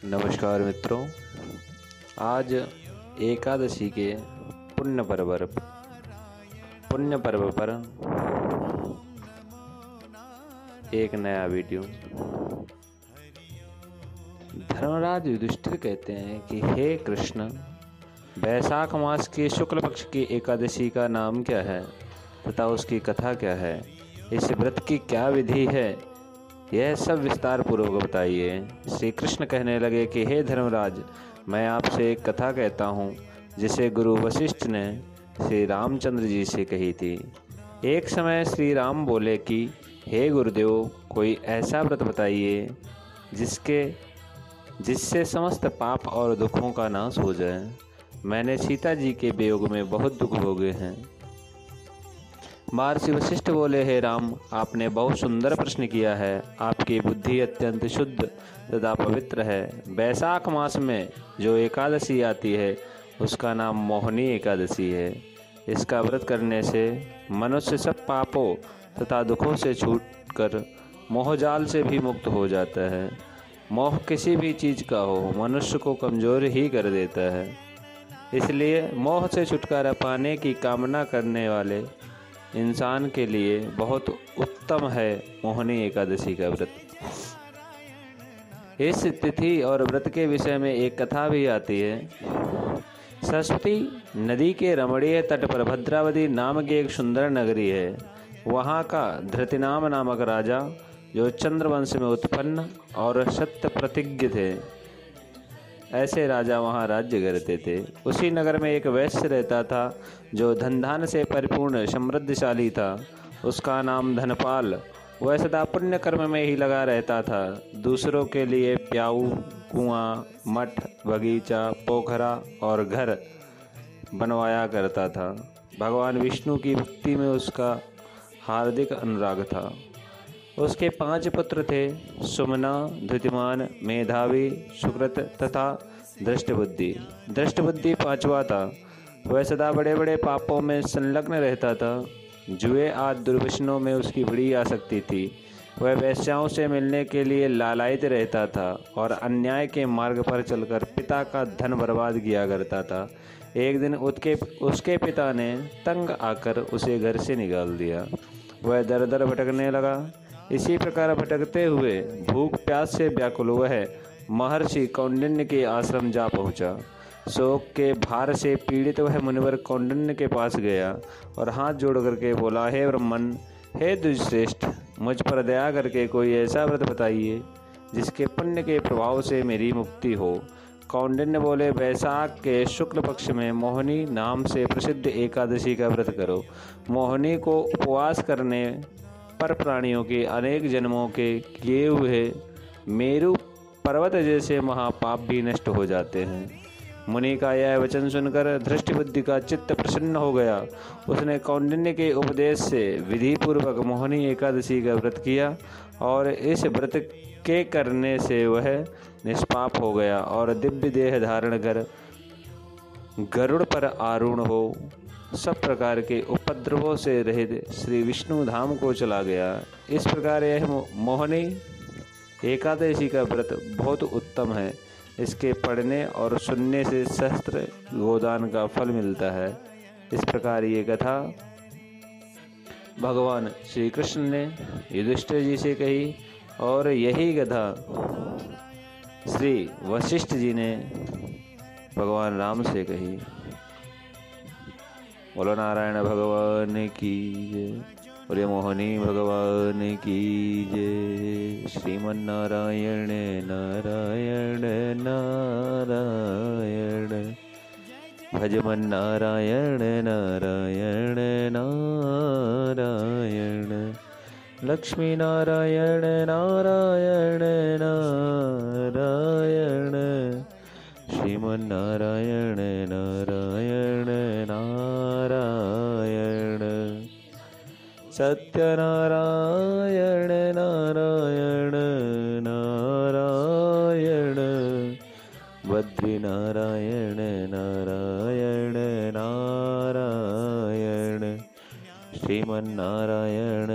नमस्कार मित्रों। आज एकादशी के पुण्य पर्व पर एक नया वीडियो। धर्मराज युधिष्ठिर कहते हैं कि हे कृष्ण, वैशाख मास के शुक्ल पक्ष की एकादशी का नाम क्या है तथा उसकी कथा क्या है, इस व्रत की क्या विधि है, यह सब विस्तार पूर्वक बताइए। श्री कृष्ण कहने लगे कि हे धर्मराज, मैं आपसे एक कथा कहता हूँ जिसे गुरु वशिष्ठ ने श्री रामचंद्र जी से कही थी। एक समय श्री राम बोले कि हे गुरुदेव, कोई ऐसा व्रत बताइए जिससे समस्त पाप और दुखों का नाश हो जाए। मैंने सीता जी के वियोग में बहुत दुख भोगे हैं। महर्षि वशिष्ठ बोले, हे राम, आपने बहुत सुंदर प्रश्न किया है। आपकी बुद्धि अत्यंत शुद्ध तथा पवित्र है। वैशाख मास में जो एकादशी आती है उसका नाम मोहिनी एकादशी है। इसका व्रत करने से मनुष्य सब पापों तथा दुखों से छूटकर मोहजाल से भी मुक्त हो जाता है। मोह किसी भी चीज़ का हो, मनुष्य को कमज़ोर ही कर देता है। इसलिए मोह से छुटकारा पाने की कामना करने वाले इंसान के लिए बहुत उत्तम है मोहिनी एकादशी का व्रत। इस तिथि और व्रत के विषय में एक कथा भी आती है। सरस्वती नदी के रमणीय तट पर भद्रावती नाम की एक सुंदर नगरी है। वहाँ का धृतिनाम नामक राजा, जो चंद्रवंश में उत्पन्न और सत्य प्रतिज्ञ थे, ऐसे राजा वहाँ राज्य करते थे। उसी नगर में एक वैश्य रहता था जो धन धान से परिपूर्ण समृद्धशाली था। उसका नाम धनपाल। वह सदा पुण्य कर्म में ही लगा रहता था। दूसरों के लिए प्याऊ, कुआं, मठ, बगीचा, पोखरा और घर बनवाया करता था। भगवान विष्णु की भक्ति में उसका हार्दिक अनुराग था। उसके 5 पुत्र थे, सुमना, धृतिमान, मेधावी, सुकृत तथा दृष्टबुद्धि। दृष्टबुद्धि 5वां था। वह सदा बड़े बड़े पापों में संलग्न रहता था। जुए आदि दुर्व्यसनों में उसकी बड़ी आसक्ति थी। वह वेश्याओं से मिलने के लिए लालायित रहता था और अन्याय के मार्ग पर चलकर पिता का धन बर्बाद किया करता था। एक दिन उसके पिता ने तंग आकर उसे घर से निकाल दिया। वह दर दर भटकने लगा। इसी प्रकार भटकते हुए भूख प्यास से व्याकुल वह महर्षि कौंडिन्य के आश्रम जा पहुंचा। शोक के भार से पीड़ित वह मुनिवर कौंडिन्य के पास गया और हाथ जोड़ करके बोला, हे ब्रह्मन, हे द्विजश्रेष्ठ, मुझ पर दया करके कोई ऐसा व्रत बताइए जिसके पुण्य के प्रभाव से मेरी मुक्ति हो। कौंडिन्य बोले, वैशाख के शुक्ल पक्ष में मोहिनी नाम से प्रसिद्ध एकादशी का व्रत करो। मोहिनी को उपवास करने पर प्राणियों के अनेक जन्मों के किए हुए मेरु पर्वत जैसे महापाप भी नष्ट हो जाते हैं। मुनि का यह वचन सुनकर धृष्टबुद्धि का चित्त प्रसन्न हो गया। उसने कौंडिन्य के उपदेश से विधि पूर्वक मोहिनी एकादशी का व्रत किया और इस व्रत के करने से वह निष्पाप हो गया और दिव्य देह धारण कर गरुड़ पर आरूढ़ हो सब प्रकार के उपद्रवों से रहित श्री विष्णु धाम को चला गया। इस प्रकार यह मोहिनी एकादशी का व्रत बहुत उत्तम है। इसके पढ़ने और सुनने से सहस्त्र गोदान का फल मिलता है। इस प्रकार ये कथा भगवान श्री कृष्ण ने युधिष्ठिर जी से कही और यही कथा श्री वशिष्ठ जी ने भगवान राम से कही। बोलो नारायण भगवान की जय, बोले मोहिनी भगवान की जय। श्रीमन नारायण नारायण नारायण, भजमन नारायण नारायण नारायण, लक्ष्मी नारायण नारायण नारायण, श्रीमन नारायण नारायण नारायण, सत्यनारायण नारायण नारायण, बद्रीनारायण नारायण नारायण, श्रीमन नारायण